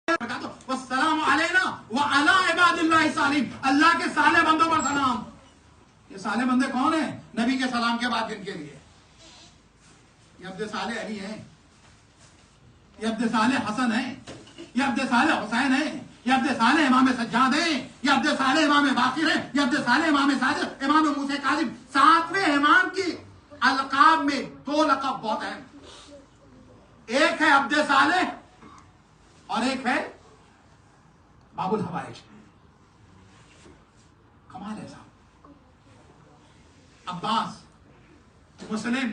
वस्सलामु अलैना व अला इबादिल्लाहि सालिहीन, अल्लाह के साले बंदों पर सलाम। ये साले बंदे कौन है? नबी के सलाम के बाद जिनके लिए ये अब्दे साले अली हैं, ये अब्दे साले हसन हैं, ये अब्दे साले हुसैन हैं, ये अब्दे साले इमाम सज्जाद हैं, ये अब्दे साले इमाम बाकिर हैं, ये अब्दे साले इमाम सादिक, इमाम मूसा काजिम। सातवें इमाम की अलकाब में दो लक़ब बहुत हैं, एक है अब्दे साले और एक है बाबुल हवाइज। कमाल है साहब। अब्बास, मुस्लिम,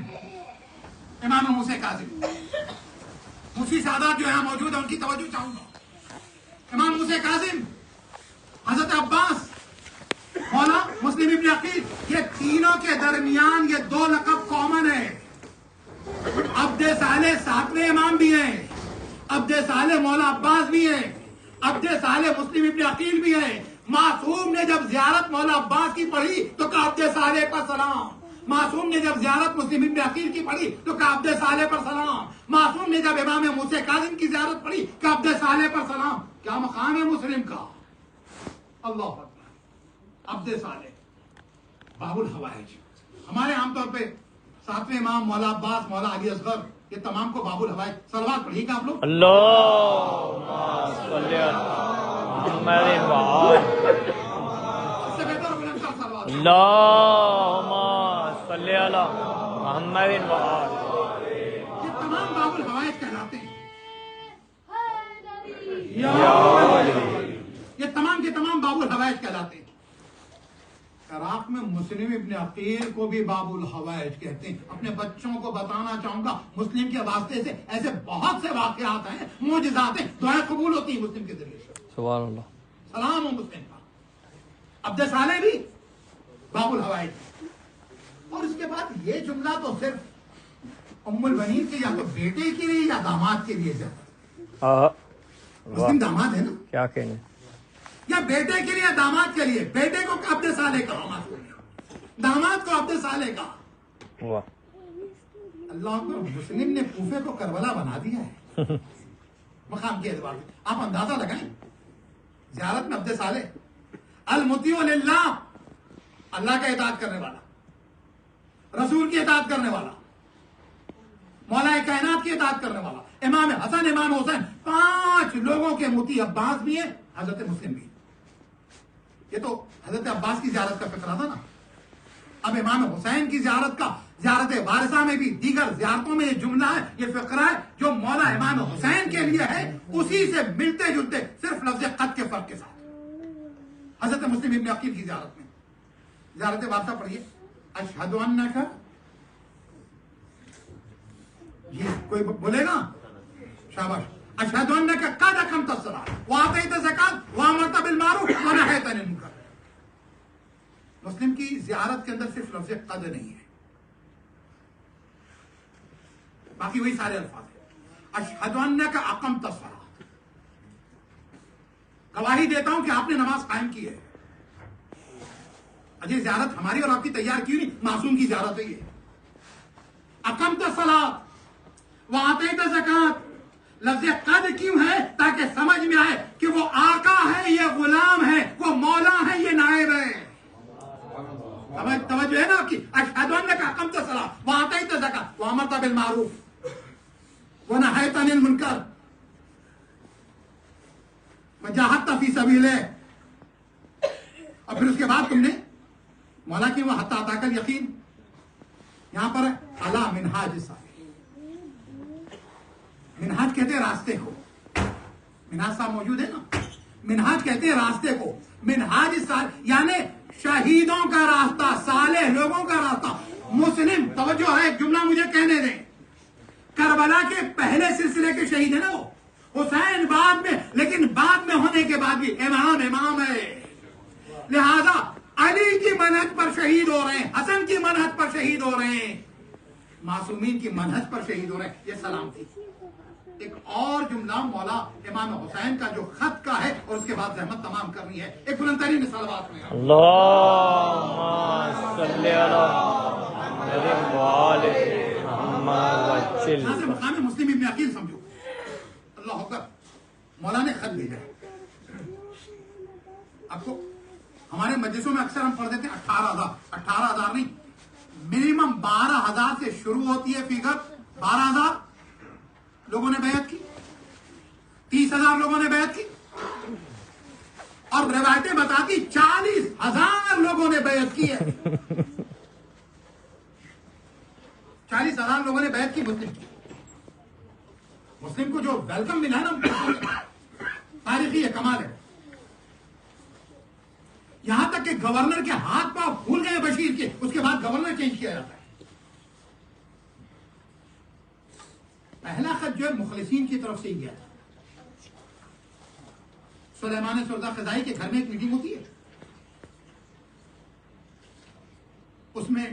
इमाम मूसा काजिम, मुफ्ती सादात जो यहाँ मौजूद है उनकी तवज्जो चाहूंगा। इमाम मूसा काजिम, हजरत अब्बास, मौला मुस्लिम इब्न अकील, ये तीनों के दरमियान ये दो लक़ब कॉमन है। अब्दे साले सातवें इमाम भी हैं, अब्दे साले मौला अब्बास भी हैं, अब्दे साले मुस्लिम इब्न अकील भी हैं। मासूम ने जब ज़ियारत मौला अब्बास की पढ़ी तो कहा अब्दे साले पर सलाम। मासूम ने जब ज़ियारत मुस्लिम इब्न अकील की पढ़ी तो कहा अब्दे साले पर सलाम। मासूम ने जब इमाम मूसा काज़िम की ज़ियारत पढ़ी कहा अब्दे साले पर सलाम। क्या मकाम है मुस्लिम का? अल्लाह अकबर। अब्दे साले, बाबुल हवाइज। हमारे आमतौर पे सातवें इमाम मौला अब्बास, मौला अली असगर, ये तमाम को बाबुल हवाइज। सलवात पढ़िएगा आप लोग। ये तमाम बाबुल हवाइज कहलाते हैं। ये तमाम के तमाम बाबुल हवाइज कहलाते हैं। इराक में मुस्लिम इब्न अकील को भी बाबुल हवाइज कहते हैं। अपने बच्चों को बताना चाहूंगा, मुस्लिम के वास्ते से ऐसे बहुत से वाकयात हैं, मोजिज़ात हैं, दुआएं कबूल होती हैं मुस्लिम के जरिए से। सुभान अल्लाह। सलाम हो मुस्लिम का। अब्दे साले भी बाबुल हवाइज। और इसके बाद ये जुमला तो सिर्फ उम्मुल बनीन के या तो बेटे के लिए या दामाद के लिए जाता। मुस्लिम दामाद है ना, क्या कहने, या बेटे के लिए या दामाद के लिए। बेटे को अब्दे साले का, दामाद को अब्दे साले का। अल्लाह को मुस्लिम ने कूफे को करबला बना दिया है मकाम के एतबार से। आप अंदाजा लगाएं, ज़ियारत में अब्दे साले, अल मुतीउ लिल्लाह, अल्लाह का इताअत करने वाला, रसूल की इताअत करने वाला, मौलाए कायनात की इताअत करने वाला, इमाम हसन, इमाम हुसैन, 5 लोगों के मुती अब्बास भी है, हजरत मुस्लिम भी। ये तो हजरत अब्बास की ज़ियारत का फिक्रा था ना। अब इमाम हुसैन की ज़ियारत का, ज़ियारत वारिसा में भी, दीगर ज़ियारतों में ये जुमला है, ये फिक्रा है जो मौला इमाम हुसैन के लिए है, उसी से मिलते जुलते, सिर्फ लफ्ज़ क़द के फर्क के साथ। हजरत मुस्लिम इब्न अकील की ज़ियारत में, ज़ियारत वारिसा पढ़िए, अशहदु अन्नका, ये कोई बोलेगा, शाबाश, अशहदु अन्नका क़द अक़मत अस्सलात व आतैत ज़कात व अमरत बिल मारूफ व नहैत अनिल मुनकर। मुस्लिम की ज़ियारत के अंदर सिर्फ लफ्ज़ क़द नहीं है, बाकी वही सारे अल्फाज हैं। अशहदु अन्नका अक़मत अस्सलात, गवाही देता हूं कि आपने नमाज कायम की है। अजय ज़ियारत हमारी और आपकी तैयार की नहीं, मासूम की ज़ियारत है ये। अक़मत अस्सलात व आतैत ज़कात, लफ्ज़ क़द क्यों है? ताकि समझ में आए कि वो आका है, ये गुलाम है, वो मौला है, ये नायब है। तवज्जो है ना आपकी। अशहदु अन्नका अक़मत अस्सलात व आतैत ज़कात व अमरत बिल मारूफ व नहैत अनिल मुनकर व जाहदत फी सबीलिह। और फिर उसके बाद तुमने मौला की वो हत्ता अताकल यकीन, यहां पर अला मिनहाज सालिहीन। मिनहाज कहते हैं रास्ते को, मिनहाज साहब मौजूद है ना, मिनहाज कहते हैं रास्ते को। मिनहाज यानी शहीदों का रास्ता, साले लोगों का रास्ता। मुस्लिम, तवज्जो है, एक जुमला मुझे कहने दें, करबला के पहले सिलसिले के शहीद है ना वो, हुसैन बाद में, लेकिन बाद में होने के बाद भी इमाम है। लिहाजा अली की मनहज पर शहीद हो रहे हैं, हसन की मनहज पर शहीद हो रहे हैं, मासूमीन की मनहज पर शहीद हो रहे हैं। ये सलाम थी। एक और जुमला मौला इमाम हुसैन का जो खत का है, और उसके बाद जहमत तमाम करनी है। एक बुलंदतरीन सलवात में मकाम मुस्लिम इब्न अकील समझो। अल्लाह अकबर। مولا نے خط بھیجا ہے. آپ کو ہمارے مجلسوں میں اکثر ہم پڑھ دیتے ہیں 18,000 نہیں، منیمم 12,000 سے شروع ہوتی ہے فگر. 12,000 لوگوں نے بیعت کی، 30,000 لوگوں نے بیعت کی، اور روایتیں بتاتی 40,000 لوگوں نے بیعت کی ہے. 40,000 لوگوں نے بیعت کی مسلم کو جو ویلکم ملا ہے نا، تاریخی ہے، کمال ہے. یہاں تک کہ گورنر کے ہاتھ پاؤں پھول گئے بشیر کے، اس کے بعد گورنر چینج کیا جاتا ہے. پہلا خط جو ہے مخلصین کی طرف سے ہی گیا تھا. سلیمان سردا خزائی کے گھر میں ایک میٹنگ ہوتی ہے، اس میں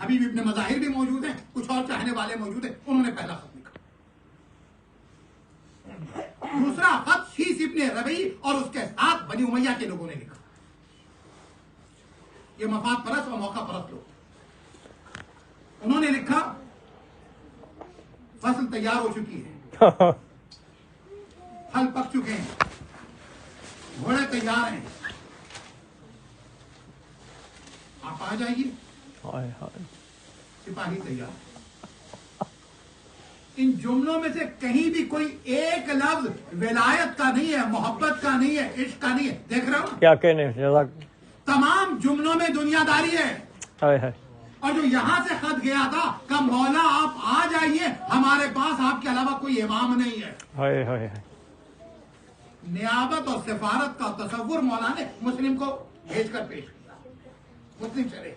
حبیب ابن مظاہر بھی موجود ہیں، کچھ اور چاہنے والے موجود ہیں. انہوں نے پہلا خط لکھا. دوسرا خط شیس ابن ربیع اور اس کے ساتھ بنی امیہ کے لوگوں نے لکھا. یہ مفاد پرست اور موقع پرست لوگ. انہوں نے لکھا فصل تیار ہو چکی ہے، پھل پک چکے ہیں، گھوڑے تیار ہیں، آپ آ جائیے. سپاہی تیار. ان جملوں میں سے کہیں بھی کوئی ایک لفظ ولایت کا نہیں ہے، محبت کا نہیں ہے، عشق کا نہیں ہے. دیکھ رہے ہو کیا کہنے. تمام جملوں میں دنیا داری ہے. اور جو یہاں سے خط گیا تھا کہ مولا آپ آ جائیے، ہمارے پاس آپ کے علاوہ کوئی امام نہیں ہے. نیابت اور سفارت کا تصور مولا نے مسلم کو بھیج کر پیش کیا. مسلم چلے،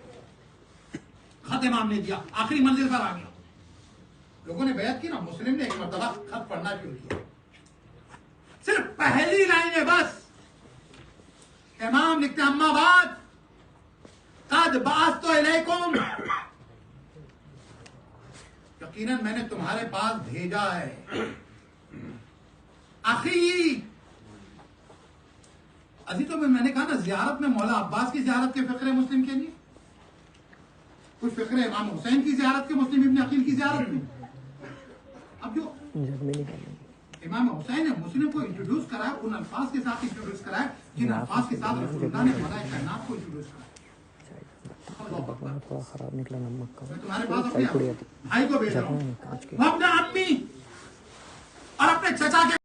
خط امام نے دیا، آخری منزل پر آ گیا. لوگوں نے بیعت کی نا، مسلم نے ایک مرتبہ خط پڑھنا شروع کیا. صرف پہلی لائن ہے بس. امام لکھتے ہیں اما بعد قد بعثت الیکم، یقیناً میں نے تمہارے پاس بھیجا ہے. اخی ابھی تو میں نے کہا نا، زیارت میں مولا عباس کی زیارت کے فقرے مسلم کے لیے، کچھ فقرے امام حسین کی زیارت کے مسلم ابن عقیل کی زیارت میں. اب جو امام حسین نے مسلم کو انٹروڈیوس کرایا، ان الفاظ کے ساتھ انٹروڈیوس کرایا جن الفاظ کے ساتھ رسول اللہ نے مولا کائنات کو انٹروڈیوس کرایا. تھوڑا خراب نکلا نمک کا. میں تمہارے پاس اپنے بھائی کو بھیج رہا ہوں، اپنے امی اور اپنے چچا کے